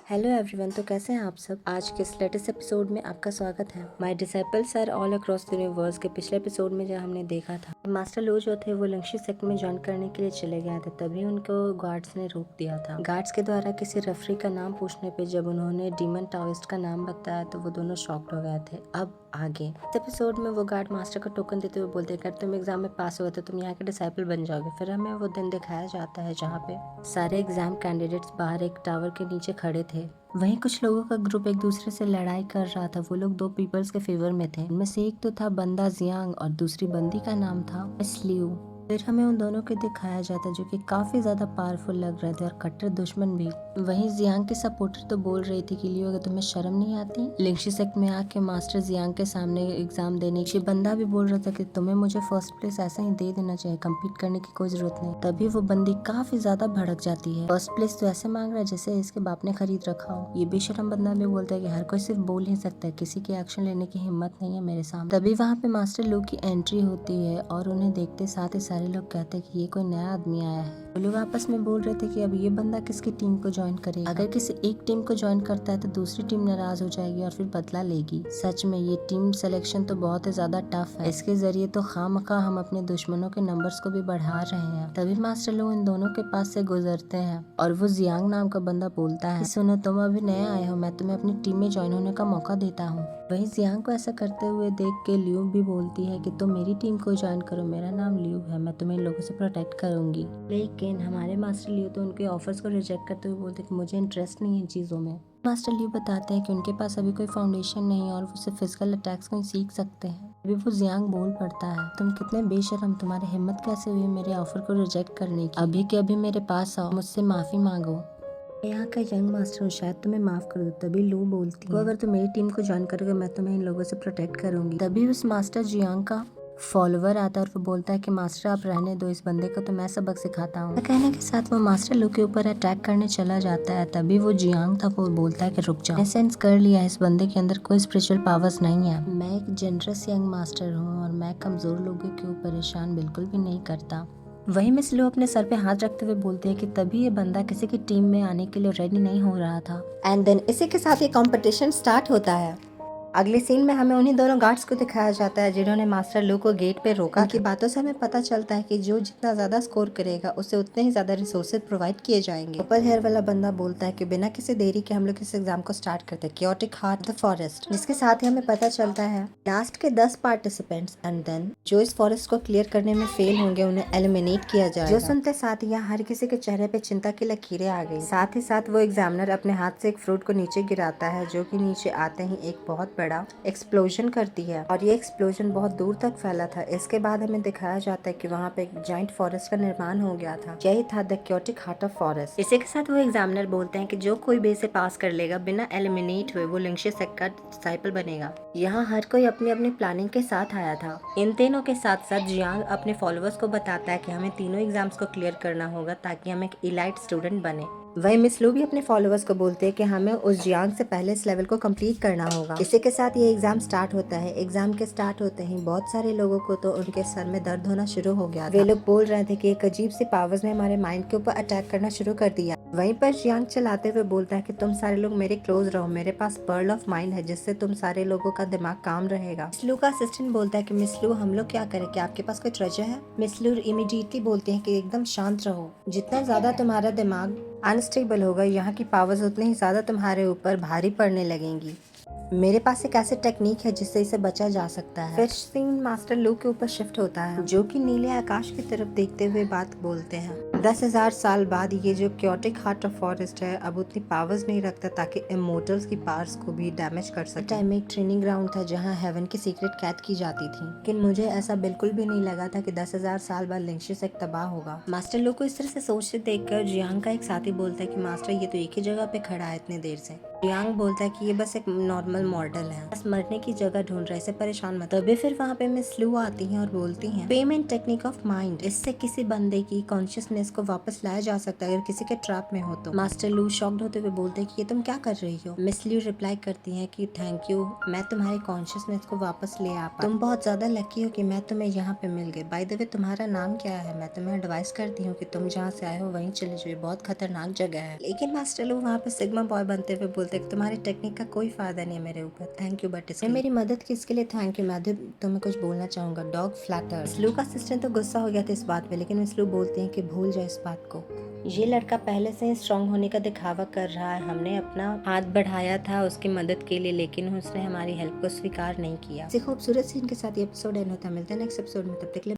Hello everyone. तो कैसे हैं आप सब। आज के इस लेटेस्ट एपिसोड में आपका स्वागत है। My disciples are all across the universe के पिछले एपिसोड में जो हमने देखा था, मास्टर लो जो थे वो लिंग्शी सेक्ट में ज्वाइन करने के लिए चले गए थे। तभी उनको गार्ड्स ने रोक दिया था। गार्ड्स के द्वारा किसी रेफरी का नाम पूछने पे जब उन्होंने डीमन टाओइस्ट का नाम बताया तो वो दोनों शॉक्ड हो गए थे। अब आगे इस एपिसोड में वो गार्ड मास्टर को टोकन देते हुए बोलते हैं अगर तुम एग्जाम में पास हुए तो तुम यहाँ के डिसाइपल बन जाओगे। फिर हमें वो दिन दिखाया जाता है जहाँ पे सारे एग्जाम कैंडिडेट्स बाहर एक टावर के नीचे खड़े थे। वहीं कुछ लोगों का ग्रुप एक दूसरे से लड़ाई कर रहा था। वो लोग दो पीपल्स के फेवर में थे। इनमें से एक तो था बंदा जियांग और दूसरी बंदी का नाम था मिस लियू। फिर हमें उन दोनों को दिखाया जाता है जो कि काफी ज्यादा पावरफुल लग रहे थे और कट्टर दुश्मन भी। वहीं जियांग के सपोर्टर तो बोल रही थी कि लियो अगर तुम्हें शर्म नहीं आती लिंग्शी सेक्ट में आके मास्टर जियांग के सामने एग्जाम देने की। बंदा भी बोल रहा था कि तुम्हें मुझे फर्स्ट प्लेस ऐसा ही दे देना चाहिए, कम्पीट करने की कोई जरूरत नहीं। तभी वो बंदी काफी ज्यादा भड़क जाती है। फर्स्ट प्लेस तो ऐसे मांग रहा है जैसे इसके बाप ने खरीद रखा हो। ये बेशरम बंदा भी बोलता है कि हर कोई सिर्फ बोल ही सकता है, किसी की एक्शन लेने की हिम्मत नहीं है मेरे सामने। तभी वहाँ पे मास्टर लो की एंट्री होती है और उन्हें देखते साथ ही सारे लोग कहते हैं कि ये कोई नया आदमी आया है। वो लोग आपस में बोल रहे थे कि अब ये बंदा किसकी टीम को ज्वाइन करेगा। अगर किसी एक टीम को ज्वाइन करता है तो दूसरी टीम नाराज हो जाएगी और फिर बदला लेगी। सच में ये टीम सिलेक्शन तो बहुत ही ज्यादा टफ है। इसके जरिए तो खामखा हम अपने दुश्मनों के नंबर्स को भी बढ़ा रहे हैं। तभी मास्टर लोग इन दोनों के पास से गुजरते हैं और वो जियांग नाम का बंदा बोलता है सुनो तुम अभी नए आए हो, मैं तुम्हें अपनी टीम में ज्वाइन होने का मौका देता हूँ। वहीं जियांग को ऐसा करते हुए देख के लियू भी बोलती है कि तुम मेरी टीम को ज्वाइन करो, मेरा नाम लियू है, मैं तुम्हें इन लोगों से प्रोटेक्ट करूंगी। लेकिन हमारे मास्टर लियू तो उनके ऑफर्स को रिजेक्ट करते हुए बोलते कि मुझे इंटरेस्ट नहीं है इन चीजों में। मास्टर लियू बताते हैं कि उनके पास अभी कोई फाउंडेशन नहीं है और वो सिर्फ फिजिकल अटैक्स को ही सीख सकते हैं। अभी वो जियांग बोल पड़ता है तुम कितने बेशरम, तुम्हारी हिम्मत कैसे हुई मेरे ऑफर को रिजेक्ट करने की। अभी के अभी मेरे पास आओ, मुझसे माफी मांगो। यहाँ का यंग मास्टर हूँ, शायद तुम्हें माफ कर दो। तभी लू बोलती है अगर तुम मेरी टीम को ज्वाइन करोगे मैं तुम्हें इन लोगों से प्रोटेक्ट करूंगी। तभी उस मास्टर जियांग का फॉलोवर आता है और वो बोलता है कि मास्टर आप रहने दो इस बंदे को, तो मैं सबक सिखाता हूँ। कहने के साथ वो मास्टर लू के ऊपर अटैक करने चला जाता है। तभी वो जियांग था वो बोलता है कि रुक जाओ, मैंने सेंस कर लिया इस बंदे के अंदर कोई स्पिरिचुअल पावर्स नहीं है। मैं एक जनरस यंग मास्टर हूँ और मैं कमजोर लोगों को परेशान बिल्कुल भी नहीं करता। वही मिस लो अपने सर पे हाथ रखते हुए बोलते हैं कि तभी ये बंदा किसी की टीम में आने के लिए रेडी नहीं हो रहा था। एंड देन इसी के साथ ये कंपटीशन स्टार्ट होता है। अगले सीन में हमें उन्हीं दोनों गार्ड्स को दिखाया जाता है जिन्होंने मास्टर लू को गेट पे रोका। उनकी बातों से हमें पता चलता है कि जो जितना ज्यादा स्कोर करेगा उसे उतने ही ज्यादा रिसोर्सेज प्रोवाइड किए जाएंगे। पर्पल हेयर वाला बंदा बोलता है कि बिना किसी देरी के हम लोग इस एग्जाम को स्टार्ट करते हैं, क्योटिक हार्ट द फॉरेस्ट। जिसके साथ ही हमें पता चलता है लास्ट के 10 पार्टिसिपेंट्स एंड देन जो इस फॉरेस्ट को क्लियर करने में फेल होंगे उन्हें एलिमिनेट किया जाएगा। जो सुनते साथ ही यहाँ हर किसी के चेहरे पे चिंता की लकीरें आ गई। साथ ही साथ वो एग्जामिनर अपने हाथ से एक फ्रूट को नीचे गिराता है जो कि नीचे आते ही एक बहुत बड़ा एक्सप्लोजन करती है और ये एक्सप्लोजन बहुत दूर तक फैला था। इसके बाद हमें दिखाया जाता है कि वहाँ पे एक जाइंट फॉरेस्ट का निर्माण हो गया था। यही था the chaotic heart of forest. इसी के साथ वो एग्जामिनर बोलते हैं कि जो कोई भी इसे पास कर लेगा बिना एलिमिनेट हुए वो लिंग्शी सेक्ट का डिसाइपल बनेगा। यहाँ हर कोई अपनी अपनी प्लानिंग के साथ आया था। इन तीनों के साथ साथ जियांग अपने फॉलोअर्स को बताता है कि हमें तीनों एग्जाम्स को क्लियर करना होगा ताकि हम एक इलाइट स्टूडेंट बने। वही मिस लू भी अपने फॉलोअर्स को बोलते हैं कि हमें उस जियांग से पहले इस लेवल को कंप्लीट करना होगा। इसी के साथ ये एग्जाम स्टार्ट होता है। एग्जाम के स्टार्ट होते ही बहुत सारे लोगों को तो उनके सर में दर्द होना शुरू हो गया। वे लोग बोल रहे थे कि एक अजीब सी पावर्स ने हमारे माइंड के ऊपर अटैक करना शुरू कर दिया। वहीं पर जियांग चलाते हुए बोलता है कि तुम सारे लोग मेरे क्लोज रहो, मेरे पास पर्ल ऑफ माइंड है जिससे तुम सारे लोगों का दिमाग काम रहेगा। मिस लू का असिस्टेंट बोलता है कि मिस लू हम लोग क्या करें, क्या आपके पास कोई ट्रेजर है। मिस लू इमीडिएटली बोलते हैं कि एकदम शांत रहो, जितना ज्यादा तुम्हारा दिमाग अनस्टेबल होगा यहाँ की पावर्स उतनी ही ज्यादा तुम्हारे ऊपर भारी पड़ने लगेंगी। मेरे पास एक ऐसी टेक्निक है जिससे इसे बचा जा सकता है। फिर सीन मास्टर लू के ऊपर शिफ्ट होता है जो कि नीले आकाश की तरफ देखते हुए बात बोलते हैं। 10,000 साल बाद ये जो क्योटिक हार्ट ऑफ फॉरेस्ट है अब उतनी पावर्स नहीं रखता ताकि इमोर्टल्स की पावर्स को भी डैमेज कर सके। टाइम में एक ट्रेनिंग ग्राउंड था जहाँ हेवन की सीक्रेट कैद की जाती थी, लेकिन मुझे ऐसा बिल्कुल भी नहीं लगा था कि 10,000 साल बाद लिंग्शी सेक्ट तबाह होगा। मास्टर लू को इस तरह से सोचते देखकर जियांग का एक साथी बोलता है कि मास्टर ये तो एक ही जगह पे खड़ा है इतने देर से। जियांग बोलता है कि ये बस एक नॉर्मल नॉर्मल मॉडल है, बस मरने की जगह ढूंढ रहा है, इसे परेशान मत। तभी फिर वहाँ पे मिस लू आती हैं और बोलती हैं पेमेंट टेक्निक ऑफ माइंड, इससे किसी बंदे की कॉन्शियसनेस को वापस लाया जा सकता है अगर किसी के ट्रैप में हो तो। मास्टर लू शॉक्ड होते हुए बोलते हैं कि ये तुम क्या कर रही हो। मिस लू रिप्लाई करती हैं कि थैंक यू, मैं तुम्हारी कॉन्शियसनेस को वापस ले आ पाई। तुम बहुत ज्यादा लकी हो कि मैं तुम्हें यहाँ पे मिल गई। बाय द वे तुम्हारा नाम क्या है? मैं तुम्हें एडवाइस करती हूँ कि तुम जहाँ से आए हो वहीं चले जाओ, बहुत खतरनाक जगह है। लेकिन मास्टर लू वहाँ पे सिग्मा बॉय बनते हुए बोलते हैं कि तुम्हारी टेक्निक का कोई फायदा नहीं है मेरे ऊपर, थैंक यू बट इसके मेरी मदद की इसके लिए थैंक यू। मैं तुम्हें कुछ बोलना चाहूंगा, डॉग फ्लैटर। मिस लू का असिस्टेंट तो गुस्सा हो गया था इस बात पे, लेकिन मिस लू बोलती हैं कि भूल जाओ इस बात को, ये लड़का पहले से ही स्ट्रांग होने का दिखावा कर रहा है। हमने अपना हाथ बढ़ाया था उसकी मदद के लिए, लेकिन उसने हमारी हेल्प को स्वीकार नहीं किया। इसी खूबसूरत सीन के साथ ये एपिसोड एंड होता है। मिलते हैं नेक्स्ट एपिसोड में, तब तक के लिए